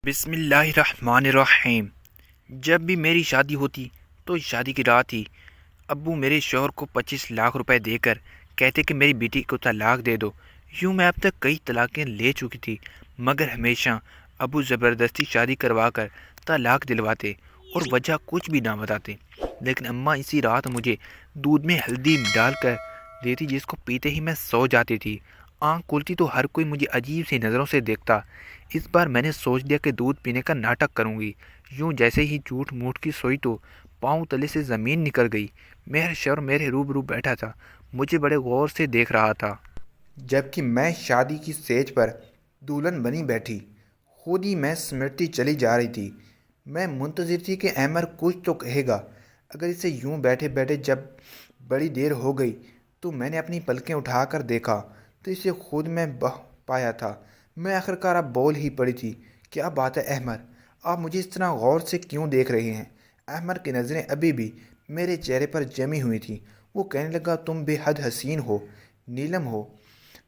بسم اللہ الرحمن الرحیم۔ جب بھی میری شادی ہوتی تو شادی کی رات ہی ابو میرے شوہر کو 25 لاکھ روپے دے کر کہتے کہ میری بیٹی کو طلاق دے دو۔ یوں میں اب تک کئی طلاقیں لے چکی تھی، مگر ہمیشہ ابو زبردستی شادی کروا کر طلاق دلواتے اور وجہ کچھ بھی نہ بتاتے۔ لیکن اماں اسی رات مجھے دودھ میں ہلدی ڈال کر دیتی، جس کو پیتے ہی میں سو جاتی تھی۔ آنکھ کھلتی تو ہر کوئی مجھے عجیب سی نظروں سے دیکھتا۔ اس بار میں نے سوچ لیا کہ دودھ پینے کا ناٹک کروں گی۔ یوں جیسے ہی جھوٹ موٹ کی سوئی تو پاؤں تلے سے زمین نکل گئی۔ میرا شوہر میرے روبرو بیٹھا تھا، مجھے بڑے غور سے دیکھ رہا تھا، جبکہ میں شادی کی سٹیج پر دلہن بنی بیٹھی خود ہی میں سمٹتی چلی جا رہی تھی۔ میں منتظر تھی کہ احمد کچھ تو کہے گا۔ اگر اسے یوں بیٹھے بیٹھے جب بڑی دیر ہو گئی تو میں نے اپنی پلکیں اٹھا کر دیکھا تو اسے خود میں بہ پایا تھا۔ میں آخرکار اب بول ہی پڑی تھی، کیا بات ہے احمد، آپ مجھے اس طرح غور سے کیوں دیکھ رہے ہیں؟ احمد کی نظریں ابھی بھی میرے چہرے پر جمی ہوئی تھیں۔ وہ کہنے لگا، تم بے حد حسین ہو نیلم ہو۔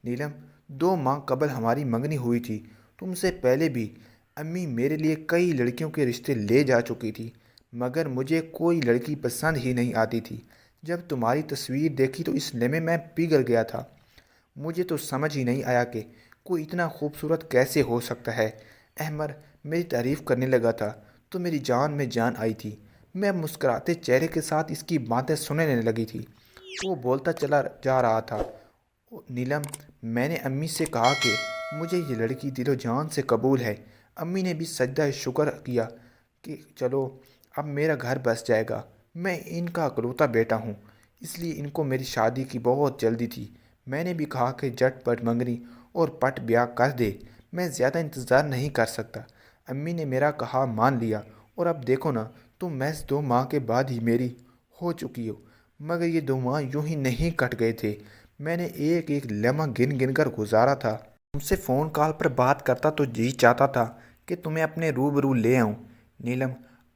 نیلم، 2 ماہ قبل ہماری منگنی ہوئی تھی۔ تم سے پہلے بھی امی میرے لیے کئی لڑکیوں کے رشتے لے جا چکی تھی، مگر مجھے کوئی لڑکی پسند ہی نہیں آتی تھی۔ جب تمہاری تصویر دیکھی تو اس لمحے میں پگھل گیا تھا۔ مجھے تو سمجھ ہی نہیں آیا کہ کوئی اتنا خوبصورت کیسے ہو سکتا ہے۔ احمد میری تعریف کرنے لگا تھا تو میری جان میں جان آئی تھی۔ میں مسکراتے چہرے کے ساتھ اس کی باتیں سننے لگی تھی۔ وہ بولتا چلا جا رہا تھا، نیلم، میں نے امی سے کہا کہ مجھے یہ لڑکی دل و جان سے قبول ہے۔ امی نے بھی سجدہ شکر کیا کہ چلو اب میرا گھر بس جائے گا۔ میں ان کا اکلوتا بیٹا ہوں، اس لیے ان کو میری شادی کی بہت جلدی تھی۔ میں نے بھی کہا کہ جھٹ پٹ منگنی اور پٹ بیاہ کر دے، میں زیادہ انتظار نہیں کر سکتا۔ امی نے میرا کہا مان لیا اور اب دیکھو نا، تم محض 2 ماہ کے بعد ہی میری ہو چکی ہو۔ مگر یہ 2 ماہ یوں ہی نہیں کٹ گئے تھے، میں نے ایک ایک لمحہ گن گن کر گزارا تھا۔ تم سے فون کال پر بات کرتا تو جی چاہتا تھا کہ تمہیں اپنے روبرو لے آؤں۔ نیلم،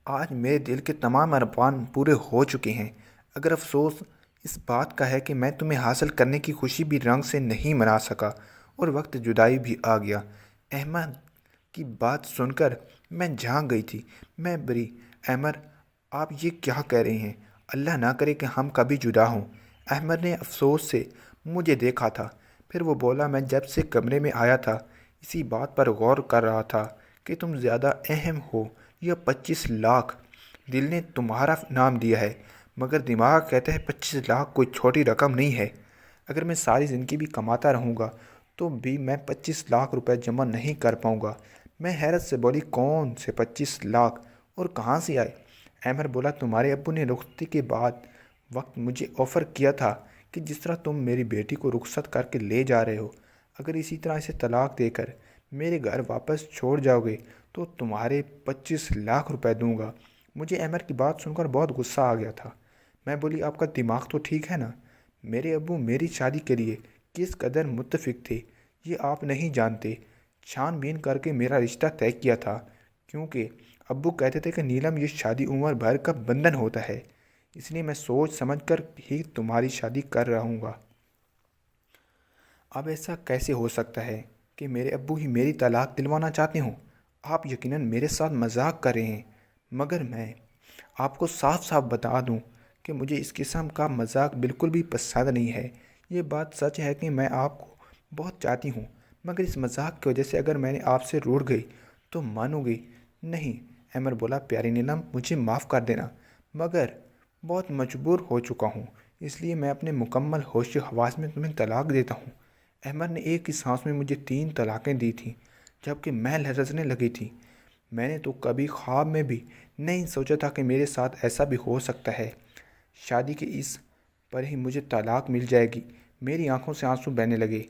آج میرے دل کے تمام ارمان پورے ہو چکے ہیں۔ اگر افسوس اس بات کا ہے کہ میں تمہیں حاصل کرنے کی خوشی بھی رنگ سے نہیں منا سکا اور وقت جدائی بھی آ گیا۔ احمد کی بات سن کر میں جھانک گئی تھی۔ میں بری، احمد آپ یہ کیا کہہ رہے ہیں؟ اللہ نہ کرے کہ ہم کبھی جدا ہوں۔ احمد نے افسوس سے مجھے دیکھا تھا، پھر وہ بولا، میں جب سے کمرے میں آیا تھا اسی بات پر غور کر رہا تھا کہ تم زیادہ اہم ہو یا 25 لاکھ۔ دل نے تمہارا نام دیا ہے، مگر دماغ کہتا ہے 25 لاکھ کوئی چھوٹی رقم نہیں ہے۔ اگر میں ساری زندگی بھی کماتا رہوں گا تو بھی میں 25 لاکھ روپے جمع نہیں کر پاؤں گا۔ میں حیرت سے بولی، کون سے 25 لاکھ اور کہاں سے آئے؟ احمد بولا، تمہارے ابو نے رخصتی کے بعد وقت مجھے آفر کیا تھا کہ جس طرح تم میری بیٹی کو رخصت کر کے لے جا رہے ہو، اگر اسی طرح اسے طلاق دے کر میرے گھر واپس چھوڑ جاؤ گے تو تمہارے 25 لاکھ روپے دوں گا۔ مجھے احمد کی بات سن کر بہت غصہ آ گیا تھا۔ میں بولی، آپ کا دماغ تو ٹھیک ہے نا؟ میرے ابو میری شادی کے لیے کس قدر متفق تھے یہ آپ نہیں جانتے۔ چھان بین کر کے میرا رشتہ طے کیا تھا، کیونکہ ابو کہتے تھے کہ نیلم، یہ شادی عمر بھر کا بندھن ہوتا ہے، اس لیے میں سوچ سمجھ کر ہی تمہاری شادی کر رہوں گا۔ اب ایسا کیسے ہو سکتا ہے کہ میرے ابو ہی میری طلاق دلوانا چاہتے ہوں؟ آپ یقیناً میرے ساتھ مذاق کر رہے ہیں، مگر میں آپ کو صاف صاف بتا دوں کہ مجھے اس قسم کا مذاق بالکل بھی پسند نہیں ہے۔ یہ بات سچ ہے کہ میں آپ کو بہت چاہتی ہوں، مگر اس مذاق کی وجہ سے اگر میں نے آپ سے روٹھ گئی تو مانو گی نہیں۔ احمد بولا، پیاری نیلم، مجھے معاف کر دینا، مگر بہت مجبور ہو چکا ہوں، اس لیے میں اپنے مکمل ہوش و حواس میں تمہیں طلاق دیتا ہوں۔ احمد نے ایک ہی سانس میں مجھے 3 طلاقیں دی تھیں، جبکہ میں لرزنے لگی تھی۔ میں نے تو کبھی خواب میں بھی نہیں سوچا تھا کہ میرے ساتھ ایسا بھی ہو سکتا ہے۔ شادی کے اس پر ہی مجھے طلاق مل جائے گی۔ میری آنکھوں سے آنسو بہنے لگے۔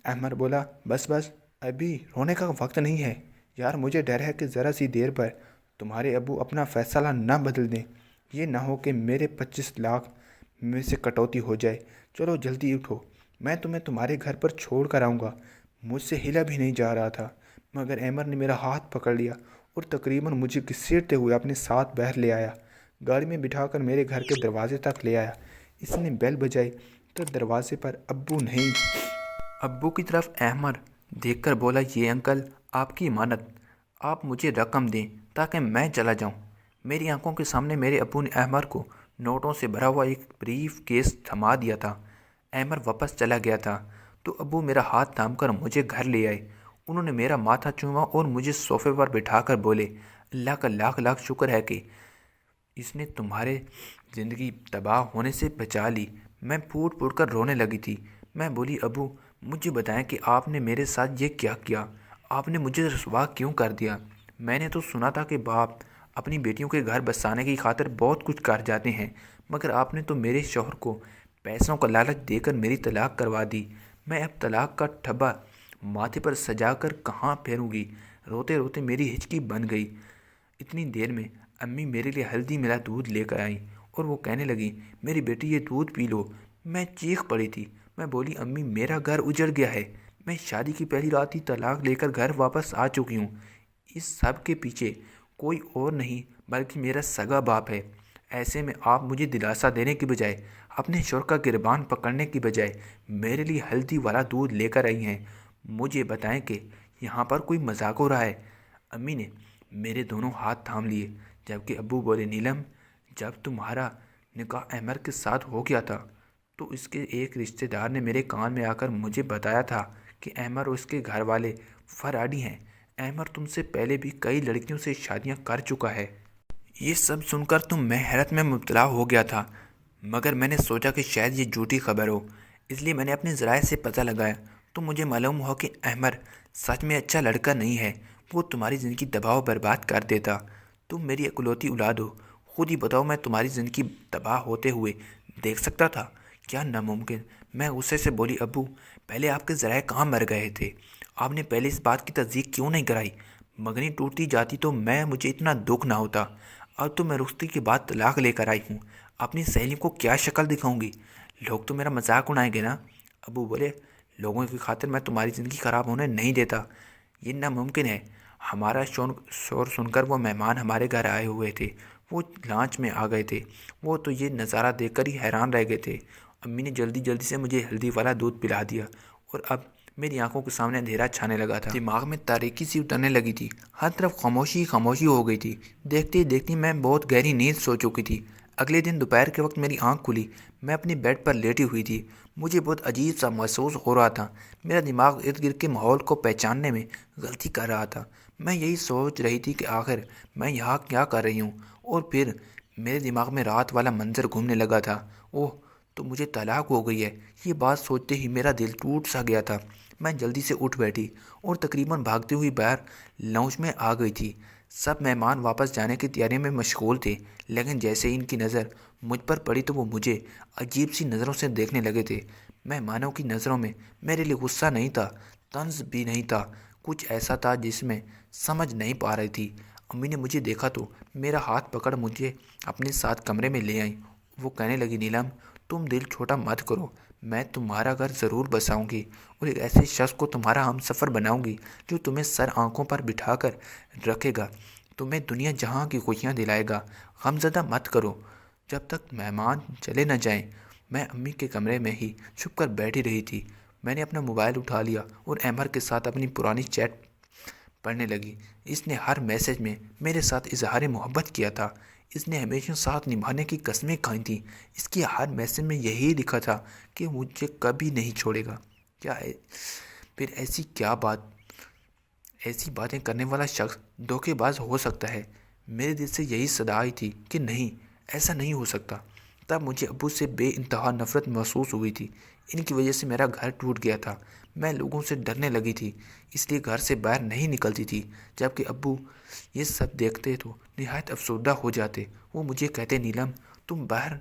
احمد بولا، بس بس، ابھی رونے کا وقت نہیں ہے یار، مجھے ڈر ہے کہ ذرا سی دیر پر تمہارے ابو اپنا فیصلہ نہ بدل دیں۔ یہ نہ ہو کہ میرے 25 لاکھ میں سے کٹوتی ہو جائے۔ چلو جلدی اٹھو، میں تمہیں تمہارے گھر پر چھوڑ کر آؤں گا۔ مجھ سے ہلا بھی نہیں جا رہا تھا، مگر احمد نے میرا ہاتھ پکڑ لیا اور تقریباً مجھے گھسیٹتے ہوئے اپنے ساتھ باہر لے آیا، گاڑی میں بٹھا کر میرے گھر کے دروازے تک لے آیا۔ اس نے بیل بجائی تو دروازے پر ابو نہیں۔ ابو کی طرف احمد دیکھ کر بولا، یہ انکل آپ کی امانت آپ مجھے رقم دیں تاکہ میں چلا جاؤں۔ میری آنکھوں کے سامنے میرے ابو نے احمر کو نوٹوں سے بھرا ہوا ایک بریف کیس تھما دیا تھا۔ احمر واپس چلا گیا تھا تو ابو میرا ہاتھ تھام کر مجھے گھر لے آئے۔ انہوں نے میرا ماتھا چوما اور مجھے صوفے پر بٹھا کر بولے، اللہ کا لاکھ لاکھ شکر ہے کہ اس نے تمہارے زندگی تباہ ہونے سے بچا لی۔ میں پھوٹ پھوٹ کر رونے لگی تھی۔ میں بولی، ابو مجھے بتائیں کہ آپ نے میرے ساتھ یہ کیا کیا؟ آپ نے مجھے رسوا کیوں کر دیا؟ میں نے تو سنا تھا کہ باپ اپنی بیٹیوں کے گھر بسانے کی خاطر بہت کچھ کر جاتے ہیں، مگر آپ نے تو میرے شوہر کو پیسوں کا لالچ دے کر میری طلاق کروا دی۔ میں اب طلاق کا ٹھبا ماتھے پر سجا کر کہاں پھیروں گی؟ روتے روتے میری ہچکی بن گئی۔ اتنی دیر میں امی میرے لیے ہلدی ملا دودھ لے کر آئیں اور وہ کہنے لگی، میری بیٹی یہ دودھ پی لو۔ میں چیخ پڑی تھی۔ میں بولی، امی میرا گھر اجڑ گیا ہے، میں شادی کی پہلی رات ہی طلاق لے کر گھر واپس آ چکی ہوں۔ اس سب کے پیچھے کوئی اور نہیں بلکہ میرا سگا باپ ہے۔ ایسے میں آپ مجھے دلاسا دینے کی بجائے، اپنے شوہر کا گربان پکڑنے کی بجائے میرے لیے ہلدی والا دودھ لے کر آئی ہیں۔ مجھے بتائیں کہ یہاں پر کوئی مذاق ہو رہا ہے؟ امی نے میرے دونوں ہاتھ تھام لیے جبکہ ابو بولے، نیلم جب تمہارا نکاح احمر کے ساتھ ہو گیا تھا تو اس کے ایک رشتہ دار نے میرے کان میں آ کر مجھے بتایا تھا کہ احمر اور اس کے گھر والے فراڈی ہیں۔ احمر تم سے پہلے بھی کئی لڑکیوں سے شادیاں کر چکا ہے۔ یہ سب سن کر تو میں حیرت میں مبتلا ہو گیا تھا، مگر میں نے سوچا کہ شاید یہ جھوٹی خبر ہو، اس لیے میں نے اپنے ذرائع سے پتہ لگایا تو مجھے معلوم ہوا کہ احمر سچ میں اچھا لڑکا نہیں ہے، وہ تمہاری زندگی تباہ و برباد کر دیتا۔ تم میری اکلوتی اولاد ہو، خود ہی بتاؤ میں تمہاری زندگی تباہ ہوتے ہوئے دیکھ سکتا تھا؟ کیا ناممکن؟ میں غصے سے بولی، ابو پہلے آپ کے ذرائع کہاں مر گئے تھے؟ آپ نے پہلے اس بات کی تصدیق کیوں نہیں کرائی؟ مگنی ٹوٹتی جاتی تو مجھے اتنا دکھ نہ ہوتا۔ اب تو میں رخصتی کے بعد طلاق لے کر آئی ہوں، اپنی سہیلیوں کو کیا شکل دکھاؤں گی؟ لوگ تو میرا مذاق اڑائیں گے نا۔ ابو بولے، لوگوں کی خاطر میں تمہاری زندگی خراب ہونے نہیں دیتا، یہ ناممکن ہے۔ ہمارا شور سن کر وہ مہمان ہمارے گھر آئے ہوئے تھے، وہ لانچ میں آ گئے تھے، وہ تو یہ نظارہ دیکھ کر ہی حیران رہ گئے تھے۔ امی نے جلدی جلدی سے مجھے ہلدی والا دودھ پلا دیا اور اب میری آنکھوں کے سامنے اندھیرا چھانے لگا تھا، دماغ میں تاریکی سی اترنے لگی تھی، ہر طرف خاموشی خاموشی ہو گئی تھی۔ دیکھتے دیکھتے میں بہت گہری نیند سو چکی تھی۔ اگلے دن دوپہر کے وقت میری آنکھ کھلی، میں اپنی بیڈ پر لیٹی ہوئی تھی۔ مجھے بہت عجیب سا محسوس ہو رہا تھا، میرا دماغ ارد گرد کے ماحول کو پہچاننے میں غلطی کر رہا تھا۔ میں یہی سوچ رہی تھی کہ آخر میں یہاں کیا کر رہی ہوں، اور پھر میرے دماغ میں رات والا منظر گھومنے لگا تھا۔ اوہ، تو مجھے طلاق ہو گئی ہے، یہ بات سوچتے ہی میرا دل ٹوٹ سا گیا تھا۔ میں جلدی سے اٹھ بیٹھی اور تقریباً بھاگتی ہوئی باہر لاؤنج میں آ گئی تھی۔ سب مہمان واپس جانے کی تیاری میں مشغول تھے، لیکن جیسے ان کی نظر مجھ پر پڑی تو وہ مجھے عجیب سی نظروں سے دیکھنے لگے تھے۔ مہمانوں کی نظروں میں میرے لیے غصہ نہیں تھا، طنز بھی نہیں تھا، کچھ ایسا تھا جس میں سمجھ نہیں پا رہی تھی۔ امی نے مجھے دیکھا تو میرا ہاتھ پکڑ مجھے اپنے ساتھ کمرے میں لے آئیں۔ وہ کہنے لگی، نیلم تم دل چھوٹا مت کرو، میں تمہارا گھر ضرور بساؤں گی اور ایک ایسے شخص کو تمہارا ہم سفر بناؤں گی جو تمہیں سر آنکھوں پر بٹھا کر رکھے گا، تمہیں دنیا جہاں کی خوشیاں دلائے گا۔ غمزدہ مت کرو جب تک مہمان چلے نہ جائیں۔ میں امی کے کمرے میں ہی چھپ کر بیٹھی رہی تھی۔ میں نے اپنا موبائل اٹھا لیا اور احمر کے ساتھ اپنی پرانی چیٹ پڑھنے لگی۔ اس نے ہر میسج میں میرے ساتھ اظہار محبت کیا تھا، اس نے ہمیشہ ساتھ نبھانے کی قسمیں کھائی تھیں۔ اس کی ہر میسج میں یہی لکھا تھا کہ مجھے کبھی نہیں چھوڑے گا۔ کیا ہے پھر ایسی باتیں کرنے والا شخص دھوکے باز ہو سکتا ہے؟ میرے دل سے یہی صدا آئی تھی کہ نہیں، ایسا نہیں ہو سکتا۔ تب مجھے ابو سے بے انتہا نفرت محسوس ہوئی تھی، ان کی وجہ سے میرا گھر ٹوٹ گیا تھا۔ میں لوگوں سے ڈرنے لگی تھی، اس لیے گھر سے باہر نہیں نکلتی تھی۔ جبکہ ابو یہ سب دیکھتے تو نہایت افسردہ ہو جاتے۔ وہ مجھے کہتے، نیلم تم باہر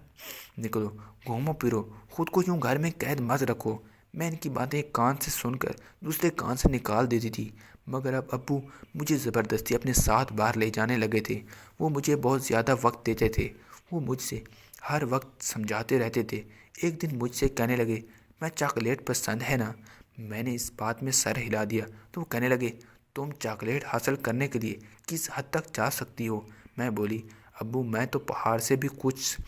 نکلو، گھومو پھرو، خود کو یوں گھر میں قید مت رکھو۔ میں ان کی باتیں ایک کان سے سن کر دوسرے کان سے نکال دیتی تھی، مگر اب ابو مجھے زبردستی اپنے ساتھ باہر لے جانے لگے تھے۔ وہ مجھے بہت زیادہ وقت دیتے تھے، وہ مجھ سے ہر وقت سمجھاتے رہتے تھے۔ ایک دن مجھ سے کہنے لگے، میں چاکلیٹ پسند ہے نا؟ میں نے اس بات میں سر ہلا دیا تو وہ کہنے لگے، تم چاکلیٹ حاصل کرنے کے لیے کس حد تک جا سکتی ہو؟ میں بولی، ابو میں تو پہاڑ سے بھی کچھ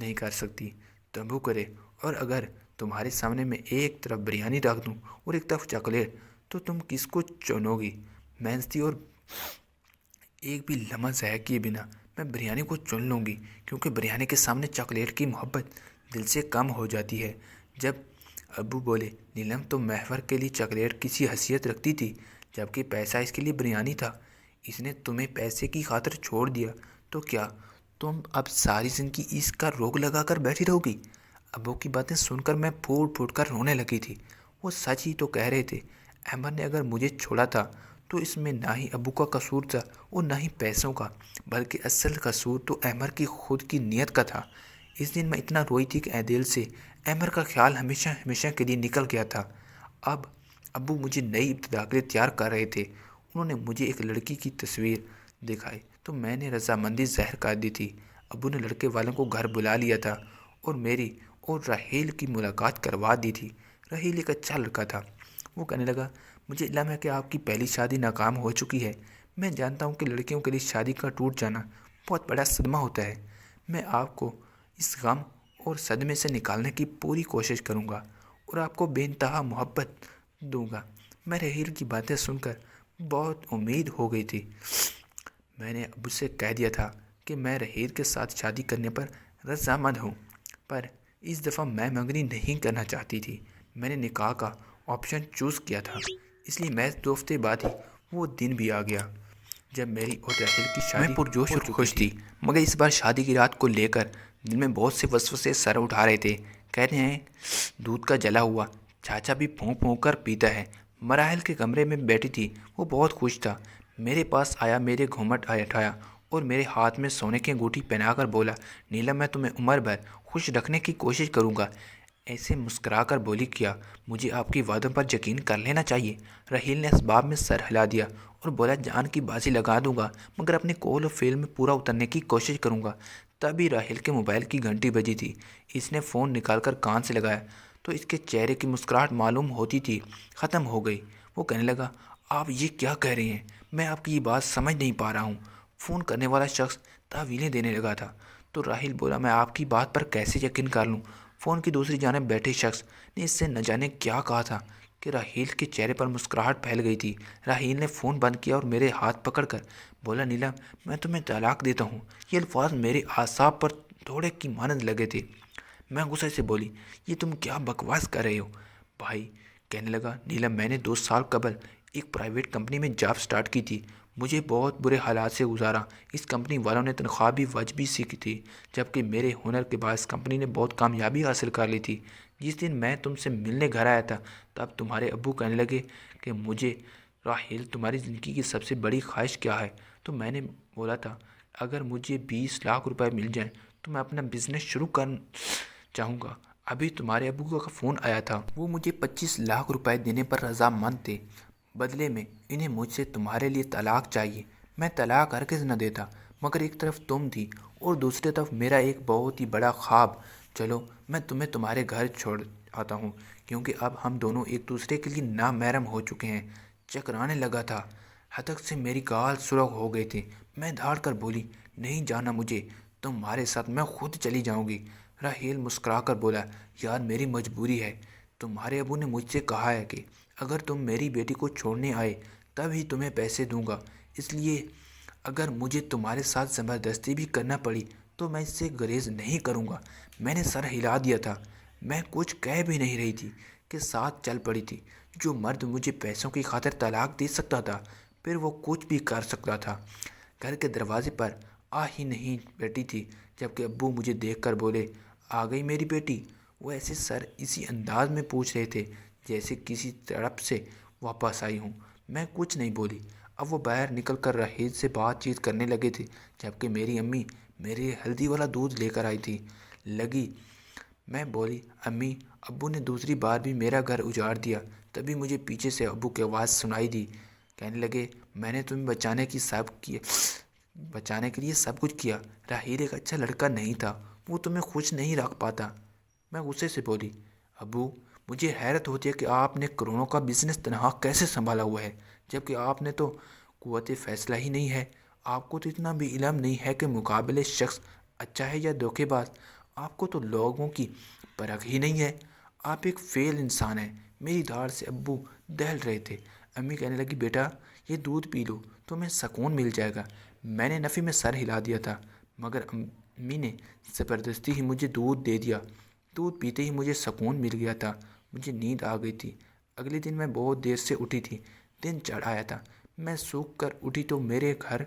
نہیں کر سکتی، تمبو کرے، اور اگر تمہارے سامنے میں ایک طرف بریانی رکھ دوں اور ایک طرف چاکلیٹ تو تم کس کو چنو گی؟ میں ہنسی اور ایک بھی لمحہ ضائع کیے بنا میں بریانی کو چن لوں گی، کیونکہ بریانی کے سامنے چاکلیٹ کی محبت دل سے کم ہو جاتی ہے۔ جب ابو بولے، نیلم تو محور کے لیے چاکلیٹ کسی حیثیت رکھتی تھی، جبکہ پیسہ اس کے لیے بریانی تھا۔ اس نے تمہیں پیسے کی خاطر چھوڑ دیا، تو کیا تم اب ساری زندگی اس کا روک لگا کر بیٹھی رہو گی؟ ابو کی باتیں سن کر میں پھوٹ پھوٹ کر رونے لگی تھی۔ وہ سچ ہی تو کہہ رہے تھے۔ احمد نے اگر مجھے چھوڑا تھا تو اس میں نہ ہی ابو کا قصور تھا اور نہ ہی پیسوں کا، بلکہ اصل قصور تو احمد کی خود کی نیت کا تھا۔ اس دن میں اتنا روئی تھی کہ دل سے احمد کا خیال ہمیشہ ہمیشہ کے لیے نکل گیا تھا۔ اب ابو مجھے نئی ابتدا کے لیے تیار کر رہے تھے۔ انہوں نے مجھے ایک لڑکی کی تصویر دکھائی تو میں نے رضامندی ظاہر کر دی تھی۔ ابو نے لڑکے والوں کو گھر بلا لیا تھا اور میری اور راحیل کی ملاقات کروا دی تھی۔ راحیل ایک اچھا لڑکا تھا۔ وہ کہنے لگا، مجھے علم ہے کہ آپ کی پہلی شادی ناکام ہو چکی ہے۔ میں جانتا ہوں کہ لڑکیوں کے لیے شادی کا ٹوٹ جانا بہت بڑا صدمہ ہوتا ہے۔ میں آپ کو اس غم اور صدمے سے نکالنے کی پوری کوشش کروں گا اور آپ کو بے انتہا محبت دوں گا۔ میں راحیل کی باتیں سن کر بہت امید ہو گئی تھی۔ میں نے ابو سے کہہ دیا تھا کہ میں راحیل کے ساتھ شادی کرنے پر رضامند ہوں، پر اس دفعہ میں منگنی نہیں کرنا چاہتی تھی۔ میں نے نکاح کا آپشن چوز کیا تھا، اس لیے محض 2 ہفتے بعد ہی وہ دن بھی آ گیا جب میری اور راحیل کی شادی میں پرجوش اور خوش تھی، مگر اس بار شادی کی رات کو لے کر دل میں بہت سے وسوسے سر اٹھا رہے تھے۔ کہتے ہیں دودھ کا جلا ہوا چاچا بھی پھونک پھونک کر پیتا ہے۔ مراحل کے کمرے میں بیٹھی تھی، وہ بہت خوش تھا۔ میرے پاس آیا، میرے گھونگھٹ اٹھایا اور میرے ہاتھ میں سونے کی انگوٹھی پہنا کر بولا، نیلم میں تمہیں عمر بھر خوش رکھنے کی کوشش کروں گا۔ ایسے مسکرا کر بولی، کیا مجھے آپ کی وعدوں پر یقین کر لینا چاہیے؟ راحیل نے اسباب میں سر ہلا دیا اور بولا، جان کی بازی لگا دوں گا، مگر اپنے قول و فعل میں پورا اترنے کی کوشش کروں گا۔ تبھی راحیل کے موبائل کی گھنٹی بجی تھی۔ اس نے فون نکال کر کان سے لگایا تو اس کے چہرے کی مسکراہٹ معلوم ہوتی تھی ختم ہو گئی۔ وہ کہنے لگا، آپ یہ کیا کہہ رہے ہیں؟ میں آپ کی یہ بات سمجھ نہیں پا رہا ہوں۔ فون کرنے والا شخص تحویلیں دینے لگا تھا تو راحیل بولا، میں آپ کی بات پر کیسے یقین کر لوں؟ فون کی دوسری جانب بیٹھے شخص نے اس سے نہ جانے کیا کہا تھا کہ راحیل کے چہرے پر مسکراہٹ پھیل گئی تھی۔ راحیل نے فون بند کیا اور میرے ہاتھ پکڑ کر بولا، نیلم میں تمہیں طلاق دیتا ہوں۔ یہ الفاظ میرے اعصاب پر تھوڑے کی مانند لگے تھے۔ میں غصے سے بولی، یہ تم کیا بکواس کر رہے ہو بھائی؟ کہنے لگا، نیلم میں نے 2 سال قبل ایک پرائیویٹ کمپنی میں جاب سٹارٹ کی تھی۔ مجھے بہت برے حالات سے گزارا۔ اس کمپنی والوں نے تنخواہ بھی واجبی سی کی تھی، جبکہ میرے ہنر کے باعث کمپنی نے بہت کامیابی حاصل کر لی تھی۔ جس دن میں تم سے ملنے گھر آیا تھا، تب تمہارے ابو کہنے لگے کہ مجھے، راحیل تمہاری زندگی کی سب سے بڑی خواہش کیا ہے؟ تو میں نے بولا تھا، اگر مجھے 20 لاکھ روپے مل جائیں تو میں اپنا بزنس شروع کرنا چاہوں گا۔ ابھی تمہارے ابو کا فون آیا تھا، وہ مجھے 25 لاکھ روپے دینے پر رضامند تھے۔ بدلے میں انہیں مجھ سے تمہارے لیے طلاق چاہیے۔ میں طلاق ہرگز نہ دیتا، مگر ایک طرف تم تھی اور دوسری طرف میرا ایک بہت ہی بڑا خواب۔ چلو میں تمہیں تمہارے گھر چھوڑ آتا ہوں، کیونکہ اب ہم دونوں ایک دوسرے کے لیے نامحرم ہو چکے ہیں۔ چکرانے لگا تھا، حدق سے میری گال سرخ ہو گئے تھے۔ میں دھاڑ کر بولی، نہیں جانا مجھے تمہارے ساتھ، میں خود چلی جاؤں گی۔ راحیل مسکرا کر بولا، یار میری مجبوری ہے۔ تمہارے ابو نے مجھ سے کہا ہے کہ اگر تم میری بیٹی کو چھوڑنے آئے تب ہی تمہیں پیسے دوں گا، اس لیے اگر مجھے تمہارے ساتھ زبردستی بھی کرنا پڑی تو میں اس سے گریز نہیں کروں گا۔ میں نے سر ہلا دیا تھا۔ میں کچھ کہہ بھی نہیں رہی تھی کہ ساتھ چل پڑی تھی۔ جو مرد مجھے پیسوں کی خاطر طلاق دے سکتا تھا، پھر وہ کچھ بھی کر سکتا تھا۔ گھر کے دروازے پر آ ہی نہیں بیٹھی تھی جبکہ ابو مجھے دیکھ کر بولے، آ گئی میری بیٹی؟ وہ ایسے سر اسی انداز میں پوچھ رہے تھے جیسے کسی طرف سے واپس آئی ہوں۔ میں کچھ نہیں بولی۔ اب وہ باہر نکل کر راحیل سے بات چیت کرنے لگے تھے، جبکہ میری امی میرے ہلدی والا دودھ لے کر آئی تھی لگی۔ میں بولی، امی ابو نے دوسری بار بھی میرا گھر اجاڑ دیا۔ تبھی مجھے پیچھے سے ابو کی آواز سنائی دی، کہنے لگے، میں نے تمہیں بچانے کے لیے سب کچھ کیا۔ راحیل ایک اچھا لڑکا نہیں تھا، وہ تمہیں خوش نہیں رکھ پاتا۔ میں غصے سے بولی، ابو مجھے حیرت ہوتی ہے کہ آپ نے کروڑوں کا بزنس تنہا کیسے سنبھالا ہوا ہے، جبکہ آپ نے تو قوت فیصلہ ہی نہیں ہے۔ آپ کو تو اتنا بھی علم نہیں ہے کہ مقابلے شخص اچھا ہے یا دھوکے باز۔ آپ کو تو لوگوں کی پرکھ ہی نہیں ہے۔ آپ ایک فیل انسان ہیں۔ میری دھاڑ سے ابو دہل رہے تھے۔ امی کہنے لگی، بیٹا یہ دودھ پی لو، تمہیں سکون مل جائے گا۔ میں نے نفی میں سر ہلا دیا تھا، مگر امی نے زبردستی ہی مجھے دودھ دے دیا۔ دودھ پیتے ہی مجھے سکون مل گیا تھا، مجھے نیند آ گئی تھی۔ اگلے دن میں بہت دیر سے اٹھی تھی، دن چڑھ آیا تھا۔ میں سوکھ کر اٹھی تو میرے گھر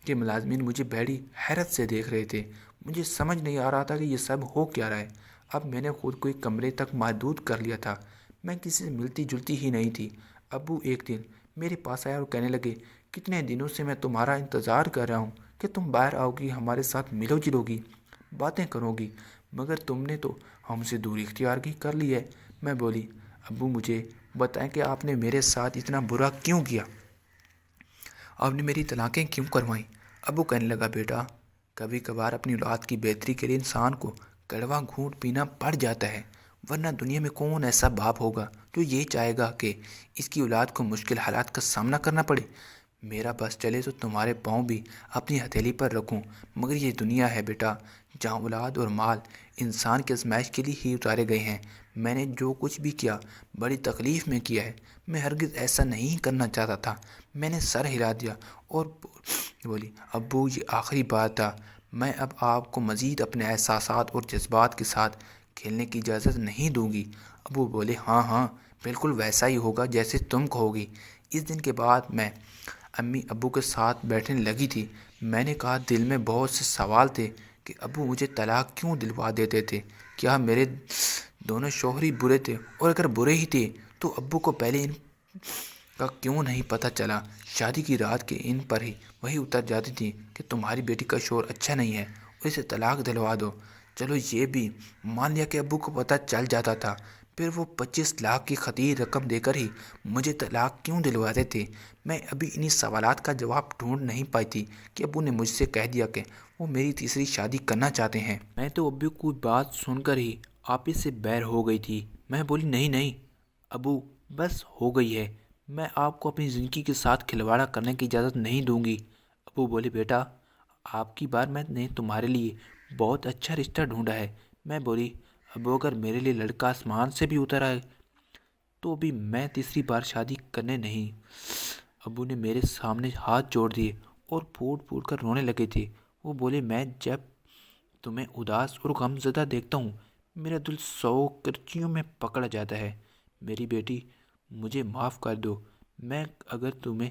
کے ملازمین مجھے بڑی حیرت سے دیکھ رہے تھے۔ مجھے سمجھ نہیں آ رہا تھا کہ یہ سب ہو کیا رہا ہے۔ اب میں نے خود کو ایک کمرے تک محدود کر لیا تھا، میں کسی سے ملتی جلتی ہی نہیں تھی۔ ابو ایک دن میرے پاس آیا اور کہنے لگے، کتنے دنوں سے میں تمہارا انتظار کر رہا ہوں کہ تم باہر آؤ گی، ہمارے ساتھ ملو جلو گی، باتیں کرو گی، مگر تم نے تو ہم سے دوری اختیار کی کر لی ہے۔ میں بولی، ابو مجھے بتائیں کہ آپ نے میرے ساتھ اتنا برا کیوں کیا؟ آپ نے میری طلاقیں کیوں کروائیں؟ ابو کہنے لگا، بیٹا کبھی کبھار اپنی اولاد کی بہتری کے لیے انسان کو کڑوا گھونٹ پینا پڑ جاتا ہے، ورنہ دنیا میں کون ایسا باپ ہوگا جو یہ چاہے گا کہ اس کی اولاد کو مشکل حالات کا سامنا کرنا پڑے؟ میرا بس چلے تو تمہارے پاؤں بھی اپنی ہتھیلی پر رکھوں، مگر یہ دنیا ہے بیٹا جہاں اولاد اور مال انسان کی آزمائش کے لیے ہی اتارے گئے ہیں۔ میں نے جو کچھ بھی کیا بڑی تکلیف میں کیا ہے، میں ہرگز ایسا نہیں کرنا چاہتا تھا۔ میں نے سر ہلا دیا اور بولی، ابو یہ آخری بات تھا، میں اب آپ کو مزید اپنے احساسات اور جذبات کے ساتھ کھیلنے کی اجازت نہیں دوں گی۔ ابو بولے، ہاں ہاں بالکل ویسا ہی ہوگا جیسے تم کہو گی۔ اس دن کے بعد میں امی ابو کے ساتھ بیٹھنے لگی تھی۔ میں نے کہا، دل میں بہت سے سوال تھے کہ ابو مجھے طلاق کیوں دلوا دیتے تھے؟ کیا میرے دونوں شوہر ہی برے تھے؟ اور اگر برے ہی تھے تو ابو کو پہلے ان کا کیوں نہیں پتہ چلا؟ شادی کی رات کے ان پر ہی وہی اتر جاتی تھی کہ تمہاری بیٹی کا شوہر اچھا نہیں ہے اور اسے طلاق دلوا دو۔ چلو یہ بھی مان لیا کہ ابو کو پتہ چل جاتا تھا، پھر وہ 25 لاکھ کی خطیر رقم دے کر ہی مجھے طلاق کیوں دلواتے تھے؟ میں ابھی انہی سوالات کا جواب ڈھونڈ نہیں پائی تھی کہ ابو نے مجھ سے کہہ دیا کہ وہ میری تیسری شادی کرنا چاہتے ہیں۔ میں تو ابو کی بات سن کر ہی آپس سے بیر ہو گئی تھی۔ میں بولی، نہیں نہیں ابو، بس ہو گئی ہے، میں آپ کو اپنی زندگی کے ساتھ کھلواڑا کرنے کی اجازت نہیں دوں گی۔ ابو بولے، بیٹا آپ کی بار میں نے تمہارے لیے بہت اچھا رشتہ ڈھونڈا ہے۔ میں بولی، ابو اگر میرے لیے لڑکا آسمان سے بھی اتر آئے تو بھی میں تیسری بار شادی کرنے نہیں۔ ابو نے میرے سامنے ہاتھ جوڑ دیے اور پھوٹ پھوٹ کر رونے لگے تھے۔ وہ بولے، میں جب تمہیں اداس اور غم زدہ دیکھتا ہوں میرا دل 100 کرچیوں میں پکڑ جاتا ہے۔ میری بیٹی مجھے معاف کر دو، میں اگر تمہیں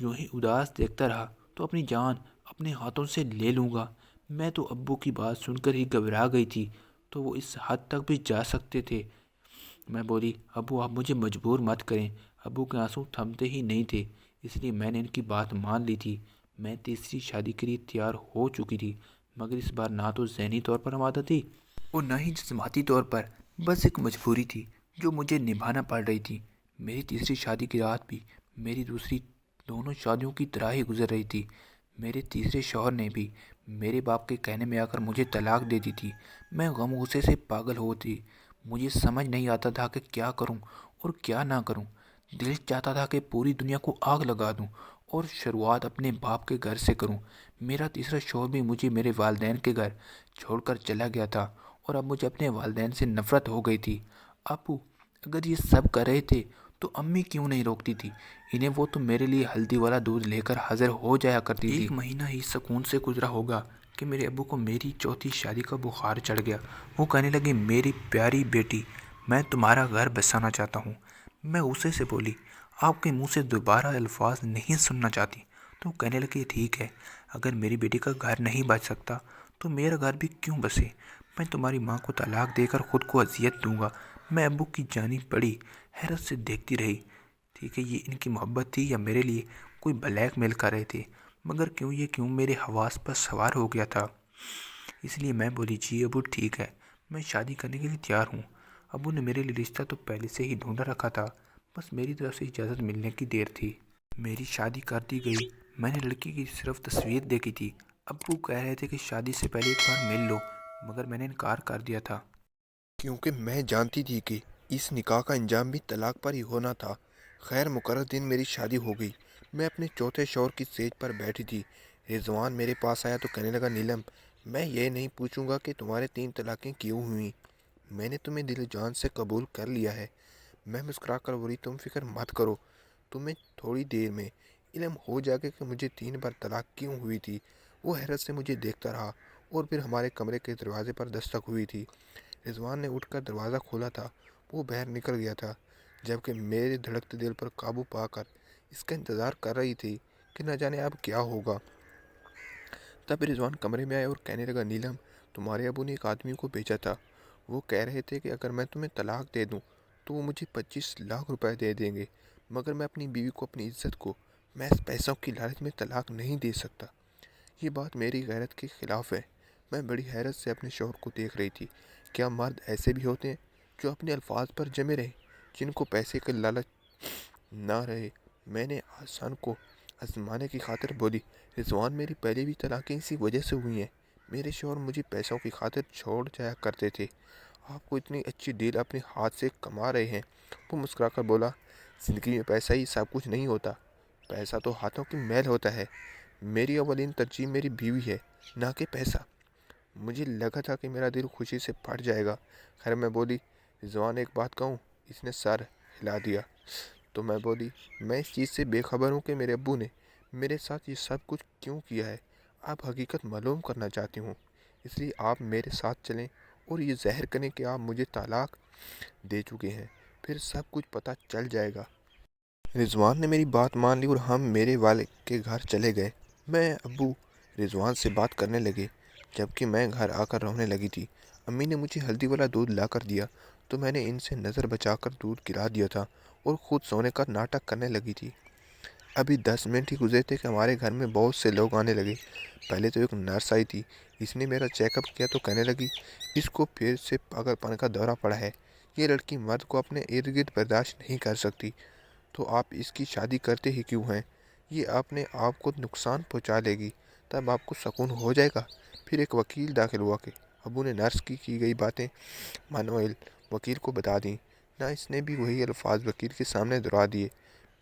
یوں ہی اداس دیکھتا رہا تو اپنی جان اپنے ہاتھوں سے لے لوں گا۔ میں تو ابو کی بات سن کر ہی گھبرا گئی تھی، تو وہ اس حد تک بھی جا سکتے تھے۔ میں بولی، ابو آپ مجھے مجبور مت کریں۔ ابو کے آنسو تھمتے ہی نہیں تھے، اس لیے میں نے ان کی بات مان لی تھی۔ میں تیسری شادی کے لیے تیار ہو چکی تھی، مگر اس بار نہ تو ذہنی طور پر آمادہ تھی اور نہ ہی جسمانی طور پر، بس ایک مجبوری تھی جو مجھے نبھانا پڑ رہی تھی۔ میری تیسری شادی کی رات بھی میری دوسری دونوں شادیوں کی طرح ہی گزر رہی تھی۔ میرے تیسرے شوہر نے بھی میرے باپ کے کہنے میں آ کر مجھے طلاق دے دی تھی۔ میں غم غصے سے پاگل ہوتی، مجھے سمجھ نہیں آتا تھا کہ کیا کروں اور کیا نہ کروں۔ دل چاہتا تھا کہ پوری دنیا کو آگ لگا دوں اور شروعات اپنے باپ کے گھر سے کروں۔ میرا تیسرا شوہر بھی مجھے میرے والدین کے گھر چھوڑ کر چلا گیا تھا اور اب مجھے اپنے والدین سے نفرت ہو گئی تھی۔ ابو اگر یہ سب کر رہے تھے تو امی کیوں نہیں روکتی تھی انہیں؟ وہ تو میرے لیے ہلدی والا دودھ لے کر حاضر ہو جایا کرتی تھی۔ ایک مہینہ ہی سکون سے گزرا ہوگا کہ میرے ابو کو میری چوتھی شادی کا بخار چڑھ گیا۔ وہ کہنے لگے، میری پیاری بیٹی میں تمہارا گھر بسانا چاہتا ہوں۔ میں غصے سے بولی، آپ کے منہ سے دوبارہ الفاظ نہیں سننا چاہتی۔ تو کہنے لگے، ٹھیک ہے، اگر میری بیٹی کا گھر نہیں بچ سکتا تو میرا گھر بھی کیوں بسے؟ میں تمہاری ماں کو طلاق دے کر خود کو اذیت دوں گا۔ میں ابو کی جانب بڑی حیرت سے دیکھتی رہی۔ ٹھیک ہے، یہ ان کی محبت تھی یا میرے لیے کوئی بلیک میل کر رہے تھے؟ مگر کیوں میرے حواس پر سوار ہو گیا تھا۔ اس لیے میں بولی، جی ابو ٹھیک ہے، میں شادی کرنے کے لیے تیار ہوں۔ ابو نے میرے لیے رشتہ تو پہلے سے ہی ڈھونڈا رکھا تھا، بس میری طرف سے اجازت ملنے کی دیر تھی۔ میری شادی کر دی گئی۔ میں نے لڑکی کی صرف تصویر دیکھی تھی۔ ابو کہہ رہے تھے کہ شادی سے پہلے ایک بار مل لو، مگر میں نے انکار کر دیا تھا، کیونکہ میں جانتی تھی کہ اس نکاح کا انجام بھی طلاق پر ہی ہونا تھا۔ خیر مقرر دن میری شادی ہو گئی۔ میں اپنے چوتھے شوہر کی سیج پر بیٹھی تھی۔ رضوان میرے پاس آیا تو کہنے لگا، نیلم میں یہ نہیں پوچھوں گا کہ تمہارے 3 طلاقیں کیوں ہوئیں، میں نے تمہیں دل و جان سے قبول کر لیا ہے۔ میں مسکرا کر بولی، تم فکر مت کرو، تمہیں تھوڑی دیر میں علم ہو جا کے کہ مجھے 3 بار طلاق کیوں ہوئی تھی۔ وہ حیرت سے مجھے دیکھتا رہا اور پھر ہمارے کمرے کے دروازے پر دستک ہوئی تھی۔ رضوان نے اٹھ کر دروازہ کھولا تھا، وہ باہر نکل گیا تھا، جبکہ میرے دھڑکتے دل پر قابو پا کر اس کا انتظار کر رہی تھی کہ نہ جانے اب کیا ہوگا۔ تب رضوان کمرے میں آیا اور کہنے لگا، نیلم، تمہارے ابو نے ایک آدمی کو بھیجا تھا، وہ کہہ رہے تھے کہ اگر میں تمہیں طلاق دے دوں تو وہ مجھے 25 لاکھ روپے دے دیں گے، مگر میں اپنی بیوی کو، اپنی عزت کو محض پیسوں کی لالچ میں طلاق نہیں دے سکتا۔ یہ بات میری غیرت کے خلاف ہے۔ میں بڑی حیرت سے اپنے شوہر کو دیکھ رہی تھی۔ کیا مرد ایسے بھی ہوتے ہیں جو اپنے الفاظ پر جمے رہے، جن کو پیسے کا لالچ نہ رہے؟ میں نے آسان کو آزمانے کی خاطر بولی، رضوان، میری پہلے بھی طلاقیں اسی وجہ سے ہوئی ہیں۔ میرے شوہر مجھے پیسوں کی خاطر چھوڑ جایا کرتے تھے۔ آپ کو اتنی اچھی ڈیل اپنے ہاتھ سے کما رہے ہیں۔ وہ مسکرا کر بولا، زندگی میں پیسہ ہی سب کچھ نہیں ہوتا، پیسہ تو ہاتھوں کی میل ہوتا ہے۔ میری اولین ترجیح میری بیوی ہے، نہ کہ پیسہ۔ مجھے لگا تھا کہ میرا دل خوشی سے پھٹ جائے گا۔ خیر میں بولی، رضوان، ایک بات کہوں؟ اس نے سر ہلا دیا۔ تو میں بولی، میں اس چیز سے بے خبر ہوں کہ میرے ابو نے میرے ساتھ یہ سب کچھ کیوں کیا ہے۔ اب حقیقت معلوم کرنا چاہتی ہوں، اس لیے آپ میرے ساتھ چلیں اور یہ ظاہر کریں کہ آپ مجھے طلاق دے چکے ہیں، پھر سب کچھ پتہ چل جائے گا۔ رضوان نے میری بات مان لی اور ہم میرے والد کے گھر چلے گئے۔ میں ابو رضوان سے بات کرنے لگے، جبکہ میں گھر آ کر رونے لگی تھی۔ امی نے مجھے ہلدی والا دودھ لا کر دیا تو میں نے ان سے نظر بچا کر دودھ گرا دیا تھا اور خود سونے کا ناٹک کرنے لگی تھی۔ ابھی 10 منٹ ہی گزرے تھے کہ ہمارے گھر میں بہت سے لوگ آنے لگے۔ پہلے تو ایک نرس آئی تھی، اس نے میرا چیک اپ کیا تو کہنے لگی، اس کو پھر سے پاگل پن کا دورہ پڑا ہے، یہ لڑکی مرد کو اپنے ارد گرد برداشت نہیں کر سکتی، تو آپ اس کی شادی کرتے ہی کیوں ہیں؟ یہ اپنے آپ کو نقصان پہنچا لے گی، تب آپ کو سکون ہو جائے گا۔ پھر ایک وکیل داخل ہوا کہ ابو نے نرس کی گئی باتیں مانوئل وکیل کو بتا دیں، نہ اس نے بھی وہی الفاظ وکیل کے سامنے دہرا دیے۔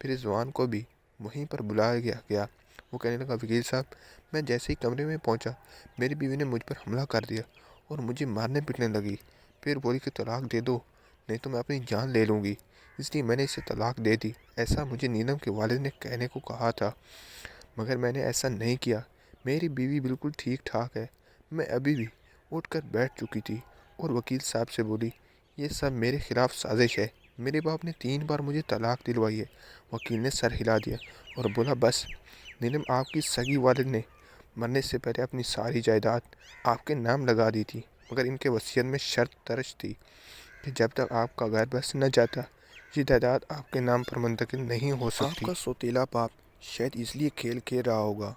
پھر رضوان کو بھی وہیں پر بلایا گیا۔ وہ کہنے لگا، وکیل صاحب، میں جیسے ہی کمرے میں پہنچا، میری بیوی نے مجھ پر حملہ کر دیا اور مجھے مارنے پٹنے لگی۔ پھر بولی کہ طلاق دے دو، نہیں تو میں اپنی جان لے لوں گی۔ اس لیے میں نے اسے طلاق دے دی۔ ایسا مجھے نیلم کے والد نے کہنے کو کہا تھا، مگر میں نے ایسا نہیں کیا۔ میری بیوی بالکل ٹھیک ٹھاک ہے۔ میں ابھی بھی اٹھ کر بیٹھ چکی تھی اور وکیل صاحب سے بولی، یہ سب میرے خلاف سازش ہے، میرے باپ نے 3 بار مجھے طلاق دلوائی ہے۔ وکیل نے سر ہلا دیا اور بولا، بس نیلم، آپ کی سگی والد نے مرنے سے پہلے اپنی ساری جائیداد آپ کے نام لگا دی تھی، مگر ان کے وصیت میں شرط درج تھی کہ جب تک آپ کا گھر بس نہ جاتا، یہ جائیداد آپ کے نام پر منتقل نہیں ہو سکتی۔ آپ کا سوتیلا باپ شاید اس لیے کھیل کھیل رہا ہوگا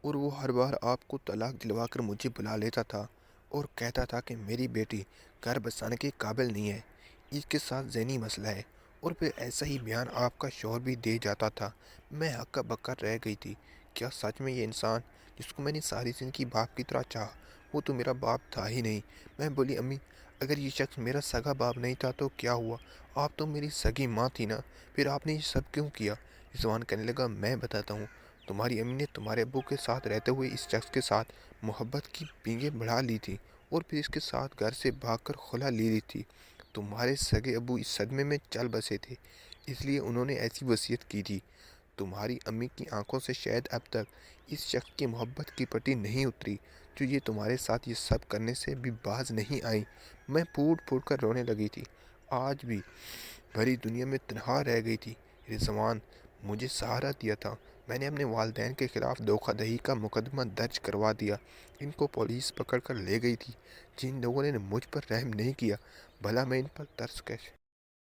اور وہ ہر بار آپ کو طلاق دلوا کر مجھے بلا لیتا تھا اور کہتا تھا کہ میری بیٹی گھر بسانے کے قابل نہیں ہے، اس کے ساتھ ذہنی مسئلہ ہے، اور پھر ایسا ہی بیان آپ کا شوہر بھی دے جاتا تھا۔ میں ہکا بکا رہ گئی تھی۔ کیا سچ میں یہ انسان جس کو میں نے ساری زندگی باپ کی طرح چاہا، وہ تو میرا باپ تھا ہی نہیں؟ میں بولی، امی، اگر یہ شخص میرا سگا باپ نہیں تھا تو کیا ہوا؟ آپ تو میری سگی ماں تھی نا، پھر آپ نے یہ سب کیوں کیا؟ رضوان کہنے لگا، میں بتاتا ہوں، تمہاری امی نے تمہارے ابو کے ساتھ رہتے ہوئے اس شخص کے ساتھ محبت کی پینگیں بڑھا لی تھی اور پھر اس کے ساتھ گھر سے بھاگ کر خلا لے لی تھی۔ تمہارے سگے ابو اس صدمے میں چل بسے تھے، اس لیے انہوں نے ایسی وصیت کی تھی۔ تمہاری امی کی آنکھوں سے شاید اب تک اس شخص کی محبت کی پٹی نہیں اتری، جو یہ تمہارے ساتھ یہ سب کرنے سے بھی باز نہیں آئی۔ میں پھوٹ پھوٹ کر رونے لگی تھی۔ آج بھی بھری دنیا میں تنہا رہ گئی تھی۔ رضوان مجھے سہارا دیا تھا۔ میں نے اپنے والدین کے خلاف دھوکہ دہی کا مقدمہ درج کروا دیا۔ ان کو پولیس پکڑ کر لے گئی تھی۔ جن لوگوں نے مجھ پر رحم نہیں کیا، بھلا میں ان پر ترس کیسے